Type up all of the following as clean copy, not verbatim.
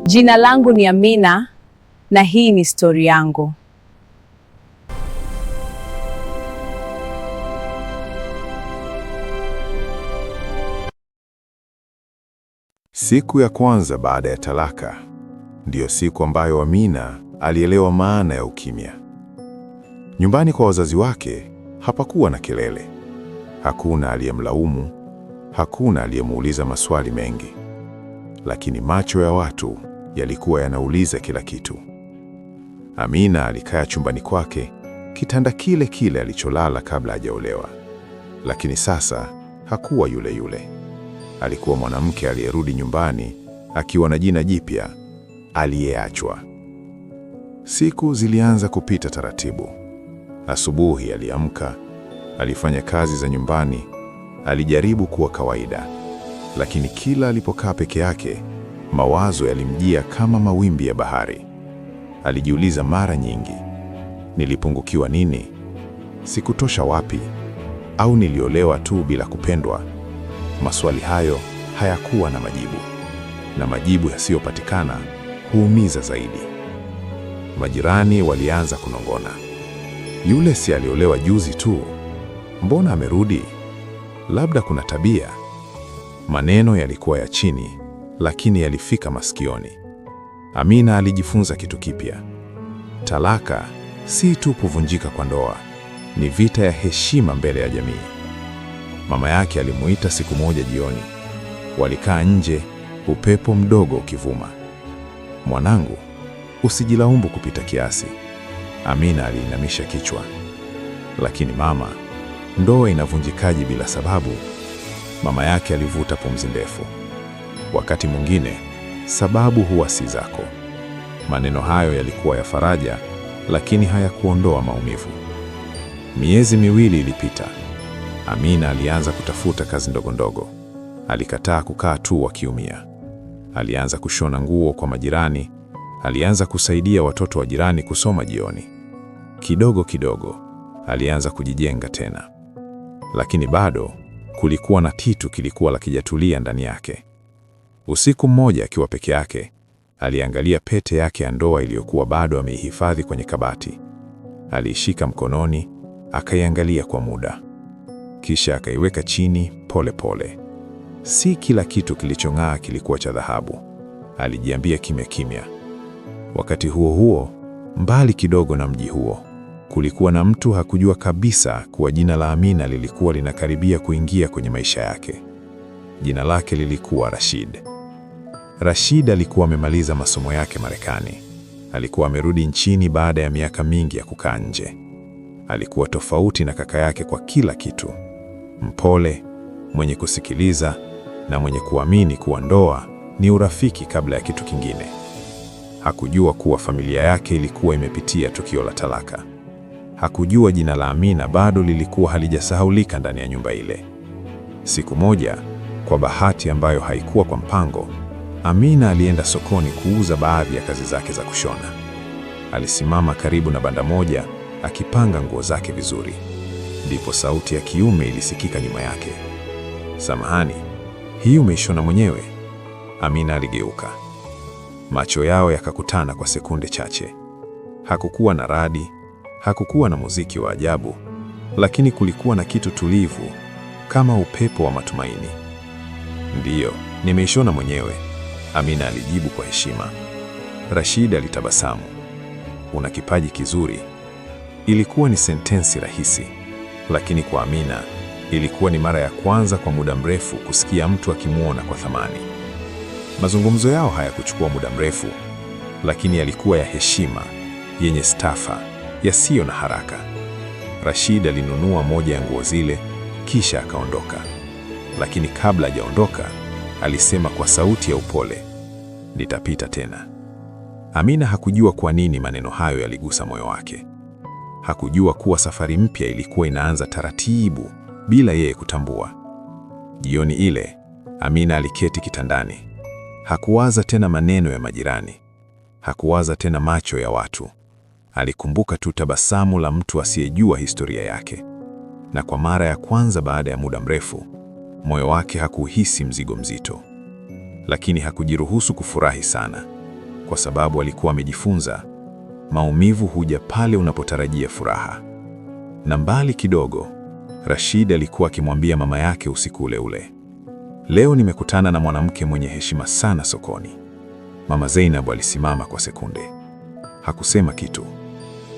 Jina langu ni Amina na hii ni stori yangu. Siku ya kwanza baada ya talaka ndiyo siku ambayo Amina alielewa maana ya ukimya. Nyumbani kwa wazazi wake hapakuwa na kelele. Hakuna aliyemlaumu, hakuna aliyemuuliza maswali mengi. Lakini macho ya watu yalikuwa yanauliza kila kitu. Amina alikaa chumbani kwake, kitanda kile kile alicholala kabla hajaolewa. Lakini sasa hakuwa yule yule. Alikuwa mwanamke aliyerudi nyumbani akiwa na jina jipya, aliyeachwa. Siku zilianza kupita taratibu. Asubuhi aliamka, alifanya kazi za nyumbani, alijaribu kuwa kawaida. Lakini kila alipokaa peke yake, mawazo yalimjia kama mawimbi ya bahari. Alijiuliza mara nyingi, nilipungukiwa nini? Sikutosha wapi? Au niliolewa tu bila kupendwa? Maswali hayo hayakuwa na majibu, na majibu yasiyopatikana huumiza zaidi. Majirani walianza kunong'ona, yule si aliolewa juzi tu? Mbona amerudi? Labda kuna tabia. Maneno yalikuwa ya chini, lakini yalifika masikioni. Amina alijifunza kitu kipya. Talaka si tu kuvunjika kwa ndoa, ni vita ya heshima mbele ya jamii. Mama yake alimuita siku moja jioni. Walikaa nje, upepo mdogo ukivuma. Mwanangu, usijilaumu kupita kiasi. Amina aliinamisha kichwa. Lakini mama, ndoa inavunjikaje bila sababu? Mama yake alivuta pumzi ndefu. Wakati mwingine, sababu huwa si zako. Maneno hayo yalikuwa ya faraja, lakini hayakuondoa maumivu. Miezi miwili ilipita. Amina alianza kutafuta kazi ndogo ndogo. Alikataa kukaa tu akiumia. Alianza kushona nguo kwa majirani. Alianza kusaidia watoto wa jirani kusoma jioni. Kidogo kidogo, alianza kujijenga tena. Lakini bado kulikuwa na kitu kilikuwa hakijatulia ndani yake. Usiku mmoja akiwa peke yake, aliangalia pete yake ya ndoa iliyokuwa bado ameihifadhi kwenye kabati. Aliishika mkononi, akaiangalia kwa muda. Kisha akaiweka chini pole pole. Si kila kitu kilichong'aa kilikuwa cha dhahabu, alijiambia kimya kimya. Wakati huo huo, mbali kidogo na mji huo, kulikuwa na mtu hakujua kabisa kuwa jina la Amina lilikuwa linakaribia kuingia kwenye maisha yake. Jina lake lilikuwa Rashid. Rashid alikuwa amemaliza masomo yake Marekani. Alikuwa amerudi nchini baada ya miaka mingi ya kukaa nje. Alikuwa tofauti na kaka yake kwa kila kitu. Mpole, mwenye kusikiliza na mwenye kuamini kuwa ndoa ni urafiki kabla ya kitu kingine. Hakujua kuwa familia yake ilikuwa imepitia tukio la talaka. Hakujua jina la Amina bado lilikuwa halijasahaulika ndani ya nyumba ile. Siku moja, kwa bahati ambayo haikuwa kwa mpango, Amina alienda sokoni kuuza baadhi ya kazi zake za kushona. Alisimama karibu na banda moja akipanga nguo zake vizuri. Ndipo sauti ya kiume ilisikika nyuma yake. Samahani, hii umeishona mwenyewe? Amina aligeuka. Macho yao yakakutana kwa sekunde chache. Hakukuwa na radi, hakukuwa na muziki wa ajabu, lakini kulikuwa na kitu tulivu, kama upepo wa matumaini. Ndiyo, nimeishona mwenyewe, Amina alijibu kwa heshima. Rashid alitabasamu. Una kipaji kizuri. Ilikuwa ni sentensi rahisi, lakini kwa Amina ilikuwa ni mara ya kwanza kwa muda mrefu kusikia mtu akimuona kwa thamani. Mazungumzo yao hayakuchukua muda mrefu, lakini yalikuwa ya heshima, yenye stafa, yasiyo na haraka. Rashid alinunua moja ya nguo zile, kisha akaondoka. Lakini kabla hajaondoka, alisema kwa sauti ya upole, nitapita tena. Amina hakujua kwa nini maneno hayo yaligusa moyo wake. Hakujua kuwa safari mpya ilikuwa inaanza taratibu, bila yeye kutambua. Jioni ile, Amina aliketi kitandani. Hakuwaza tena maneno ya majirani. Hakuwaza tena macho ya watu. Alikumbuka tu tabasamu la mtu asiyejua historia yake. Na kwa mara ya kwanza baada ya muda mrefu, moyo wake hakuhisi mzigo mzito. Lakini hakujiruhusu kufurahi sana. kwa sababu alikuwa amejifunza, maumivu huja pale unapotarajia furaha. Na mbali kidogo, Rashid alikuwa akimwambia mama yake usiku ule ule, leo nimekutana na mwanamke mwenye heshima sana sokoni. Mama Zainab alisimama kwa sekunde. Hakusema kitu,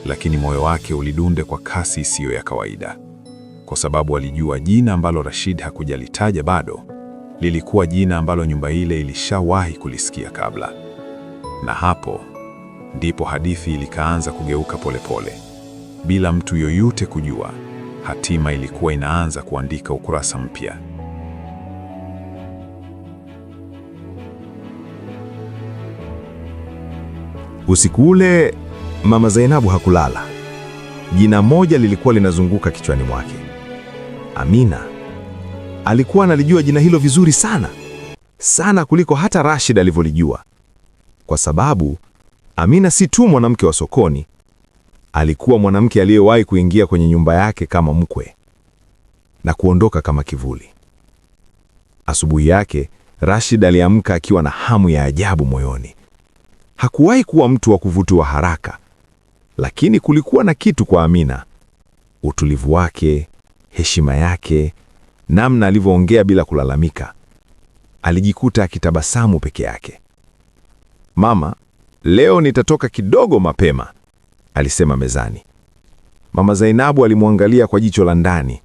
lakini moyo wake ulidunde kwa kasi isiyo ya kawaida, kwa sababu alijua jina ambalo Rashid hakujalitaja bado lilikuwa jina ambalo nyumba ile ilishawahi kulisikia kabla. Na hapo ndipo hadithi ilikaanza kugeuka polepole. Bila mtu yoyote kujua, hatima ilikuwa inaanza kuandika ukurasa mpya. Usiku ule Mama Zainabu hakulala. Jina moja lilikuwa linazunguka kichwani mwake. Amina. Alikuwa analijua jina hilo vizuri sana. Sana kuliko hata Rashid alivyolijua. Kwa sababu Amina si tu mwanamke wa sokoni, alikuwa mwanamke aliyewahi kuingia kwenye nyumba yake kama mkwe na kuondoka kama kivuli. Asubuhi yake, Rashid aliamka akiwa na hamu ya ajabu moyoni. Hakuwahi kuwa mtu wa kuvutiwa haraka, lakini kulikuwa na kitu kwa Amina. Utulivu wake, heshima yake, namna alivyoongea bila kulalamika. Alijikuta akitabasamu peke yake. Mama, leo nitatoka kidogo mapema, alisema mezani. Mama Zainabu alimwangalia kwa jicho la ndani.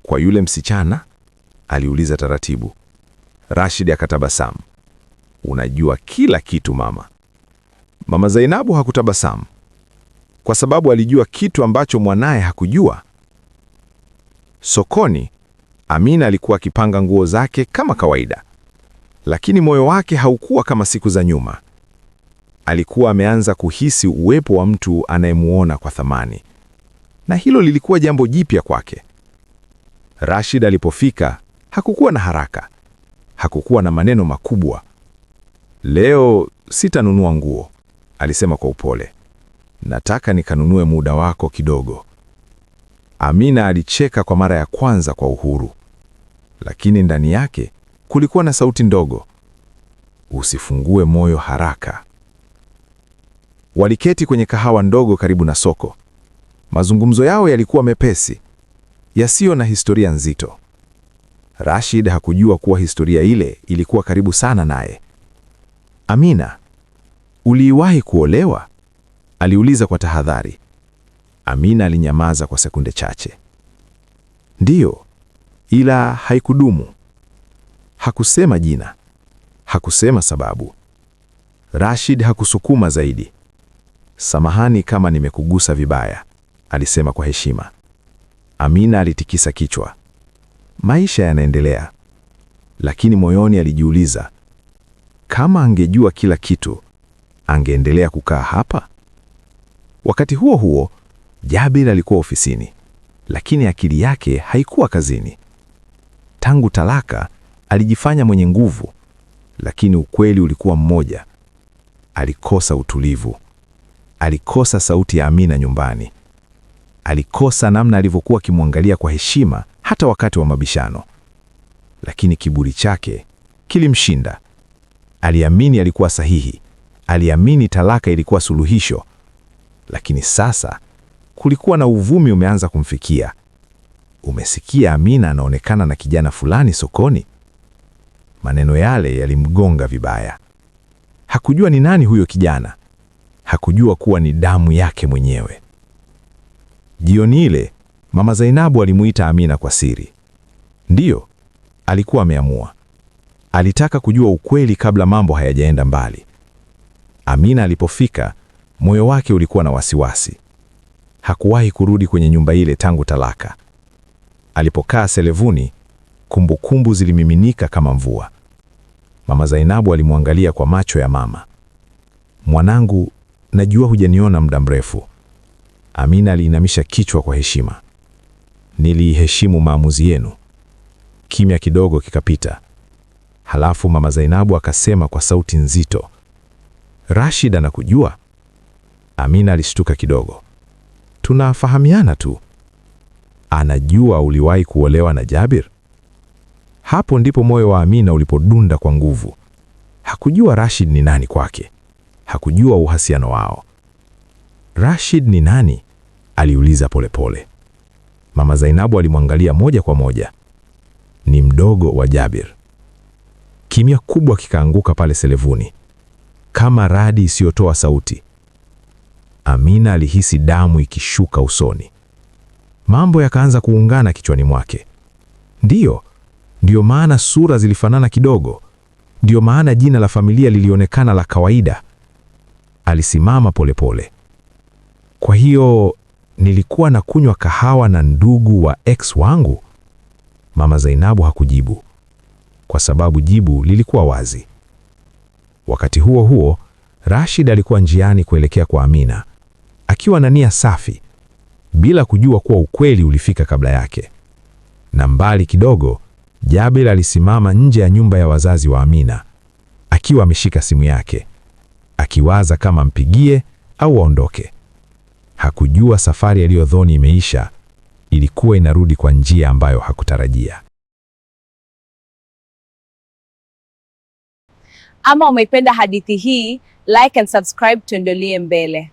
Kwa yule msichana? Aliuliza taratibu. Rashid akatabasamu. Unajua kila kitu mama. Mama Zainabu hakutabasamu, kwa sababu alijua kitu ambacho mwanaye hakujua. Sokoni, Amina alikuwa akipanga nguo zake kama kawaida, lakini moyo wake haukuwa kama siku za nyuma. Alikuwa ameanza kuhisi uwepo wa mtu anayemuona kwa thamani, na hilo lilikuwa jambo jipya kwake. Rashid alipofika, hakukuwa na haraka, hakukuwa na maneno makubwa. Leo sitanunua nguo, alisema kwa upole. Nataka nikanunue muda wako kidogo. Amina alicheka kwa mara ya kwanza kwa uhuru, lakini ndani yake kulikuwa na sauti ndogo. Usifungue moyo haraka. Waliketi kwenye kahawa ndogo karibu na soko. Mazungumzo yao yalikuwa mepesi, yasiyo na historia nzito. Rashid hakujua kuwa historia ile ilikuwa karibu sana naye. Amina, uliwahi kuolewa? Aliuliza kwa tahadhari. Amina alinyamaza kwa sekunde chache. Ndiyo, ila haikudumu. Hakusema jina, hakusema sababu. Rashid hakusukuma zaidi. Samahani kama nimekugusa vibaya, alisema kwa heshima. Amina alitikisa kichwa. Maisha yanaendelea. Lakini moyoni alijiuliza, kama angejua kila kitu, angeendelea kukaa hapa? Wakati huo huo, Jabir alikuwa ofisini, lakini akili yake haikuwa kazini. Tangu talaka, alijifanya mwenye nguvu, lakini ukweli ulikuwa mmoja. Alikosa utulivu. Alikosa sauti ya Amina nyumbani. Alikosa namna alivyokuwa akimwangalia kwa heshima hata wakati wa mabishano. Lakini kiburi chake kilimshinda. Aliamini alikuwa sahihi. Aliamini talaka ilikuwa suluhisho. Lakini sasa kulikuwa na uvumi umeanza kumfikia. Umesikia Amina anaonekana na kijana fulani sokoni? Maneno yale yalimgonga vibaya. Hakujua ni nani huyo kijana. Hakujua kuwa ni damu yake mwenyewe. Jioni ile, Mama Zainabu alimuita Amina kwa siri. Ndiyo, alikuwa ameamua. Alitaka kujua ukweli kabla mambo hayajaenda mbali. Amina alipofika, moyo wake ulikuwa na wasiwasi. Hakuwahi kurudi kwenye nyumba ile tangu talaka. Alipokaa selevuni, kumbukumbu zilimiminika kama mvua. Mama Zainabu alimwangalia kwa macho ya mama. Mwanangu, najua hujaniona muda mrefu. Amina aliinamisha kichwa kwa heshima. Niliheshimu maamuzi yenu. Kimya kidogo kikapita. Halafu Mama Zainabu akasema kwa sauti nzito, Rashid anakujua? Amina alishtuka kidogo. Tunafahamiana tu. Anajua uliwahi kuolewa na Jabir? Hapo ndipo moyo wa Amina ulipodunda kwa nguvu. Hakujua Rashid ni nani kwake, hakujua uhusiano wao. Rashid ni nani? Aliuliza polepole. Mama Zainabu alimwangalia moja kwa moja. Ni mdogo wa Jabir. Kimya kubwa kikaanguka pale selevuni, kama radi isiyotoa sauti. Amina alihisi damu ikishuka usoni. Mambo yakaanza kuungana kichwani mwake. Ndiyo maana sura zilifanana kidogo. Ndiyo maana jina la familia lilionekana la kawaida. Alisimama polepole. Kwa hiyo nilikuwa na kunywa kahawa na ndugu wa ex wangu? Mama Zainabu hakujibu, kwa sababu jibu lilikuwa wazi. Wakati huo huo, Rashid alikuwa njiani kuelekea kwa Amina, akiwa na nia safi, bila kujua kuwa ukweli ulifika kabla yake. Na mbali kidogo, Jabir alisimama nje ya nyumba ya wazazi wa Amina, akiwa ameshika simu yake, akiwaza kama mpigie au aondoke. Hakujua safari aliyodhani imeisha ilikuwa inarudi kwa njia ambayo hakutarajia. Ama umeipenda hadithi hii, like and subscribe tuendelee mbele.